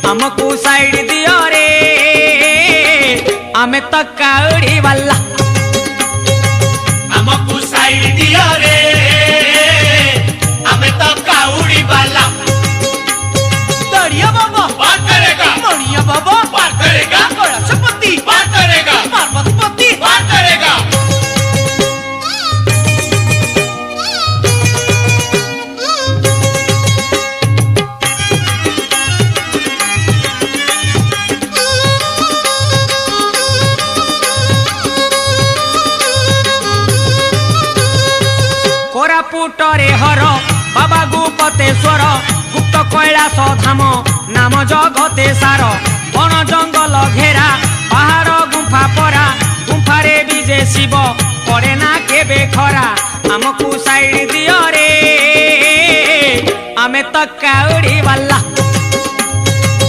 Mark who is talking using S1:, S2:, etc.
S1: हमको साइड दियो रे हमें तो काउड़ी वाला
S2: हमको साइड दियो रे हमें तो काउड़ी वाला
S1: दरिया बाबा
S2: बात करेगा
S1: मणिया बाबा
S2: बात करेगा
S1: कैलाशपति
S2: बात करेगा
S1: पार्वतीपति
S2: बात करेगा
S1: कोरापुटरे हर बाबा गुपतेश्वर गुप्त कैलाश धाम नाम जगते सार बन जंगल घेरा पहाड़ गुंफा परा गुंफारे विजे शिव पड़े ना केबे खरा हमको साइड दियो रे हमें तो काउड़ी वाला